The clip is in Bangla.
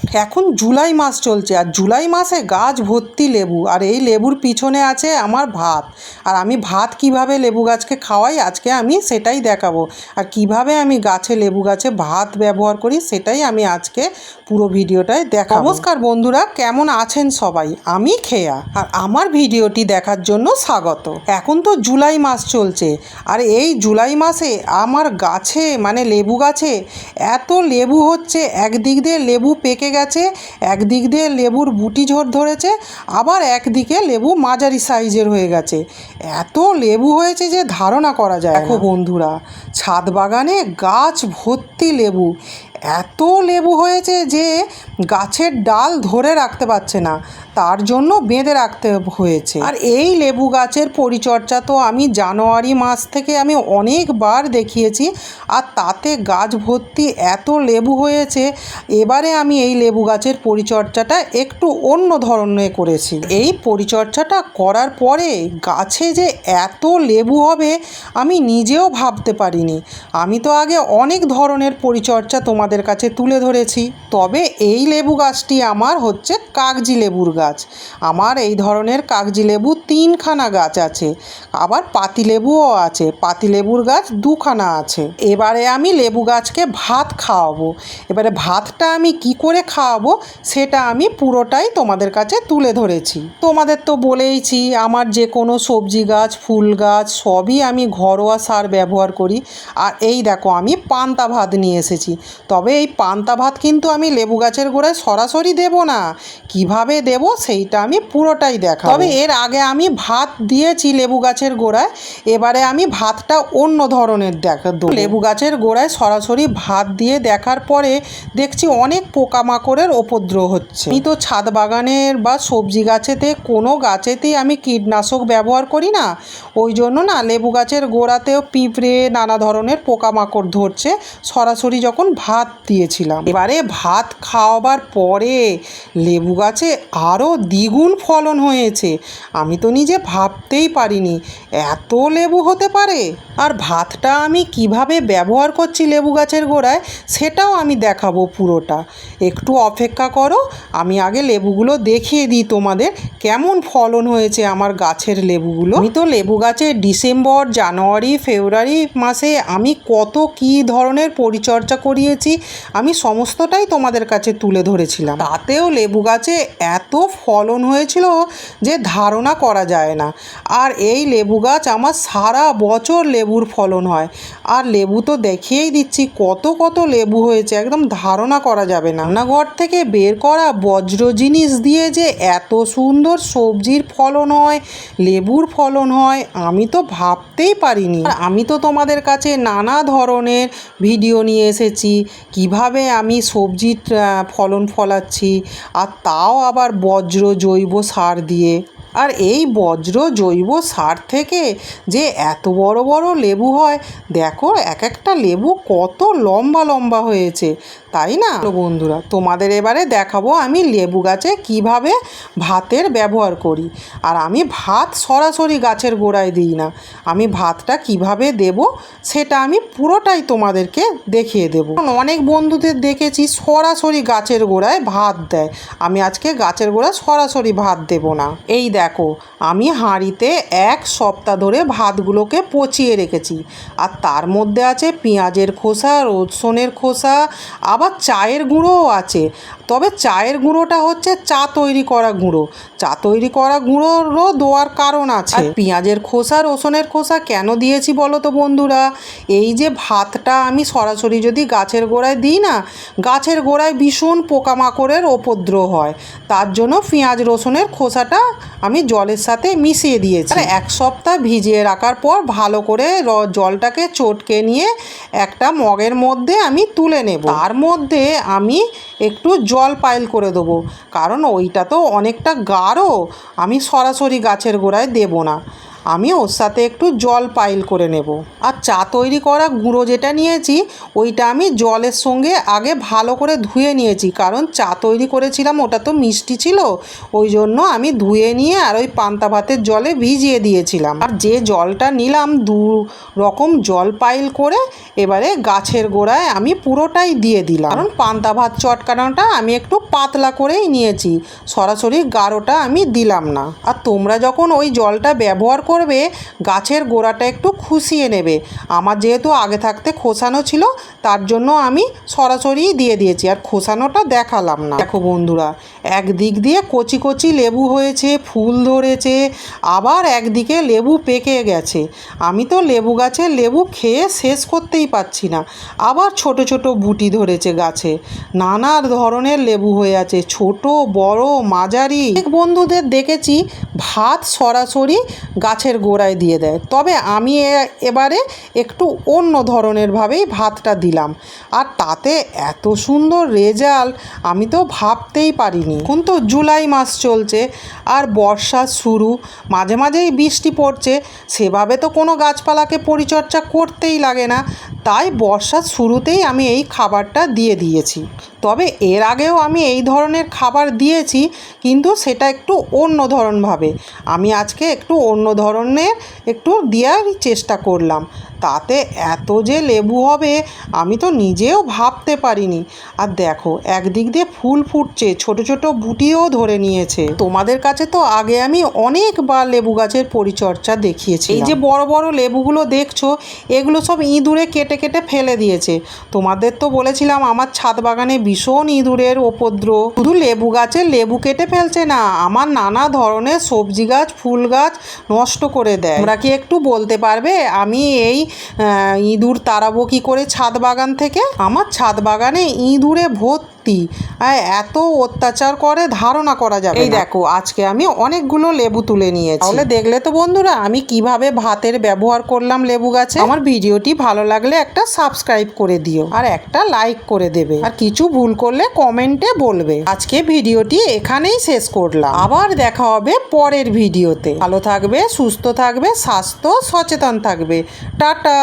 এখন জুলাই মাস চলছে আর জুলাই মাসে গাছ ভর্তি লেবু, আর এই লেবুর পিছনে আছে আমার ভাত। আর আমি ভাত কিভাবে লেবু গাছকে খাওয়াই আজকে আমি সেটাই দেখাবো। আর কিভাবে আমি লেবু গাছে ভাত ব্যবহার করি সেটাই আমি আজকে পুরো ভিডিওটায় দেখাবো। নমস্কার বন্ধুরা, কেমন আছেন সবাই? আমি খেয়া, আর আমার ভিডিওটি দেখার জন্য স্বাগত। এখন তো জুলাই মাস চলছে, আর এই জুলাই মাসে আমার গাছে মানে লেবু গাছে এত লেবু হচ্ছে, একদিক দিয়ে লেবু পেকে গেছে, একদিক দিয়ে লেবুর বুটি ঝোর ধরেছে, আবার একদিকে লেবু মাঝারি সাইজের হয়ে গেছে। এত লেবু হয়েছে যে ধারণা করা যায়। দেখো বন্ধুরা, ছাদ বাগানে গাছ ভর্তি লেবু, এত লেবু হয়েছে যে গাছের ডাল ধরে রাখতে পারছে না, তার জন্য বেঁধে রাখতে হয়েছে। আর এই লেবু গাছের পরিচর্যা তো আমি জানুয়ারি মাস থেকে আমি অনেকবার দেখিয়েছি, আর তাতে গাছ ভর্তি এত লেবু হয়েছে। এবারে আমি এই লেবু গাছের পরিচর্যাটা একটু অন্য ধরনের করেছি। এই পরিচর্যাটা করার পরে গাছে যে এত লেবু হবে আমি নিজেও ভাবতে পারিনি। আমি তো আগে অনেক ধরনের পরিচর্যা তোমাদের কাছে তুলে ধরেছি, তবে এই লেবু গাছটি আমার হচ্ছে কাগজি লেবুর গাছ। আমার এই ধরনের কাগজি লেবু 3খানা গাছ আছে, আবার পাতিলেবুও আছে, পাতিলেবুর গাছ 2খানা আছে। এবারে আমি লেবু গাছকে ভাত খাওয়াবো। এবারে ভাতটা আমি কি করে খাওয়াবো সেটা আমি পুরোটাই তোমাদের কাছে তুলে ধরেছি। তোমাদের তো বলেইছি আমার যে কোনো সবজি গাছ, ফুল গাছ সবই আমি ঘরোয়া সার ব্যবহার করি। আর এই দেখো আমি পান্তা ভাত নিয়ে এসেছি, তবে এই পান্তা ভাত কিন্তু আমি লেবু গাছের গোড়ায় সরাসরি দেব না, কিভাবে দেব সেইটা আমি পুরোটাই দেখাবো। তবে এর আগে আমি ভাত দিয়েছি লেবু গাছের গোড়ায়, এবারে আমি ভাতটা অন্য ধরনের দেবো। লেবু গাছের গোড়ায় সরাসরি ভাত দিয়ে দেখার পরে দেখছি অনেক পোকামাকড়ের উপদ্রব হচ্ছে। আমি তো ছাদ বাগানের বা সবজি গাছেতে কোনো গাছেতেই আমি কীটনাশক ব্যবহার করি না, ওই জন্য না লেবু গাছের গোড়াতেও পিঁপড়ে নানা ধরনের পোকামাকড় ধরছে সরাসরি যখন ভাত দিয়েছিলাম। এবারে ভাত খাওয়াবার পরে লেবু গাছে আরও দ্বিগুণ ফলন হয়েছে। আমি তো নিজে ভাবতেই পারিনি এত লেবু হতে পারে। আর ভাতটা আমি কিভাবে ব্যবহার করছি লেবু গাছের গোড়ায় সেটাও আমি দেখাবো পুরোটা। একটু অপেক্ষা করো, আমি আগে লেবুগুলো দেখিয়ে দিই তোমাদের কেমন ফলন হয়েছে আমার গাছের লেবুগুলো। আমি তো লেবু গাছে ডিসেম্বর, জানুয়ারি, ফেব্রুয়ারি মাসে আমি কত কী ধরনের পরিচর্যা করিয়েছি আমি সমস্তটাই তোমাদের কাছে তুলে ধরেছিলাম। তাতেও লেবু গাছে এত ফলন হয়েছিল যে ধারণা করা যায় না। আর এই লেবু গাছ আমার সারা বছর লেবুর ফলন হয়। আর লেবু তো দেখিয়েই দিচ্ছি কত কত লেবু হয়েছে, একদম ধারণা করা যাবে না। রান্নাঘর থেকে বের করা বজ্র জিনিস দিয়ে যে এত সুন্দর সবজির ফলন হয়, লেবুর ফলন হয়, আমি তো ভাবতেই পারিনি। আর আমি তো তোমাদের কাছে নানা ধরনের ভিডিও নিয়ে এসেছি কিভাবে আমি সবজির ফলন ফলাচ্ছি, আর তাও আবার বজ্র জৈব সার দিয়ে। আর এই বজ্র জৈব সার থেকে যে এত বড় বড় লেবু হয়, দেখো এক একটা লেবু কত লম্বা লম্বা হয়েছে, তাই না বন্ধুরা? তোমাদের এবারে দেখাবো আমি লেবু গাছে কিভাবে ভাতের ব্যবহার করি। আর আমি ভাত সরাসরি গাছের গোড়ায় দিই না, আমি ভাতটা কিভাবে দেব সেটা আমি পুরোটাই তোমাদেরকে দেখিয়ে দেব। অনেক বন্ধুদের দেখেছি সরাসরি গাছের গোড়ায় ভাত দেয়, আমি আজকে গাছের গোড়ায় সরাসরি ভাত দেব না। এই দেখো আমি হাঁড়িতে 1 সপ্তাহ ধরে ভাতগুলোকে পচিয়ে রেখেছি, আর তার মধ্যে আছে পেঁয়াজের খোসা, রসুনের খোসা, আবার চায়ের গুঁড়োও আছে। তবে চায়ের গুঁড়োটা হচ্ছে চা তৈরি করা গুঁড়ো, চা তৈরি করা গুঁড়োরও দেওয়ার কারণ আছে। আর পেঁয়াজের খোসা, রসুনের খোসা কেন দিয়েছি বলো তো বন্ধুরা? এই যে ভাতটা আমি সরাসরি যদি গাছের গোড়ায় দিই না, গাছের গোড়ায় ভীষণ পোকামাকড়ের উপদ্রব হয়, তার জন্য পেঁয়াজ রসুনের খোসাটা আমি জলের সাথে মিশিয়ে দিয়েছি। 1 সপ্তাহ ভিজিয়ে রাখার পর ভালো করে জলটাকে চটকে নিয়ে একটা মগের মধ্যে আমি তুলে নেব। তার মধ্যে আমি একটু জল পাইল করে দেবো, কারণ ওইটা তো অনেকটা গাঢ়, আমি সরাসরি গাছের গোড়ায় দেব না। আমি ওর সাথে একটু জল পাইল করে নেব। আর চা তৈরি করা গুঁড়ো যেটা নিয়েছি ওইটা আমি জলের সঙ্গে আগে ভালো করে ধুয়ে নিয়েছি, কারণ চা তৈরি করেছিলাম ওটা তো মিষ্টি ছিল, ওই জন্য আমি ধুয়ে নিয়ে আর ওই পান্তা ভাতের জলে ভিজিয়ে দিয়েছিলাম। আর যে জলটা নিলাম 2 রকম জল পাইল করে এবারে গাছের গোড়ায় আমি পুরোটাই দিয়ে দিলাম, কারণ পান্তা ভাত চটকানোটা আমি একটু পাতলা করেই নিয়েছি, সরাসরি গাঢ়টা আমি দিলাম না। আর তোমরা যখন ওই জলটা ব্যবহার করবে গাছের গোড়াটা একটু খুশিয়ে নেবে। আমার যেহেতু আগে থাকতে খোসানো ছিল তার জন্য আমি সরাসরি দিয়ে দিয়েছি, আর খোসানোটা দেখালাম না। দেখো বন্ধুরা, একদিক দিয়ে কচি কচি লেবু হয়েছে, ফুল ধরেছে, আবার একদিকে লেবু পেকে গেছে। আমি তো লেবু গাছের লেবু খেয়ে শেষ করতেই পারছি না। আবার ছোট ছোট বুটি ধরেছে গাছে, নানা ধরনের লেবু হয়ে আছে, ছোট বড় মাঝারি। অনেক বন্ধুদের দেখেছি ভাত সরাসরি গাছের গোড়ায় দিয়ে দেয়, তবে আমি এবারে একটু অন্য ধরনের ভাবেই ভাতটা দিলাম, আর তাতে এত সুন্দর রেজাল্ট আমি তো ভাবতেই পারিনি। এখন তো জুলাই মাস চলছে আর বর্ষা শুরু, মাঝে মাঝেই বৃষ্টি পড়ছে, সেভাবে তো কোনো গাছপালাকে পরিচর্যা করতেই লাগে না, তাই বর্ষার শুরুতেই আমি এই খাবারটা দিয়ে দিয়েছি। তবে এর আগেও আমি এই ধরনের খাবার দিয়েছি, কিন্তু সেটা একটু অন্য ধরনভাবে। আমি আজকে একটু অন্য ধরনের একটু দেওয়ার চেষ্টা করলাম, তাতে এত যে লেবু হবে আমি তো নিজেও ভাবতে পারিনি। আর দেখো একদিক দিয়ে ফুল ফুটছে, ছোট ছোট বুটিও ধরে নিয়েছে। তোমাদের কাছে তো আগে আমি অনেকবার লেবু গাছের পরিচর্যা দেখিয়েছি। এই যে বড় বড় লেবুগুলো দেখছো এগুলো সব ইঁদুরে কেটে কেটে ফেলে দিয়েছে। তোমাদের তো বলেছিলাম আমার ছাদ বাগানে ভীষণ ইঁদুরের উপদ্রব। শুধু লেবু গাছের লেবু কেটে ফেলছে না, আমার নানা ধরনের সবজি গাছ ফুল গাছ নষ্ট করে দেয়। তোমরা কি একটু বলতে পারবে আমি এই ইঁদুর তাড়াবো কি করে ছাদ বাগান থেকে? আমার ছাদ বাগানে ইঁদুরে ভর্তি, এত অত্যাচার করে ধারণা করা যাবে। এই দেখো আজকে আমি অনেকগুলো লেবু তুলে নিয়েছি। তাহলে দেখলে তো বন্ধুরা আমি কিভাবে ভাতের ব্যবহার করলাম লেবু গাছে। আমার ভিডিওটি ভালো লাগলে একটা সাবস্ক্রাইব করে দিও আর একটা লাইক করে দেবে, আর কিছু ভুল করলে কমেন্টে বলবে। আজকে ভিডিওটি এখানেই শেষ করলাম, আবার দেখা হবে পরের ভিডিওতে। ভালো থাকবে, সুস্থ থাকবে, স্বাস্থ্য সচেতন থাকবে। টাটা।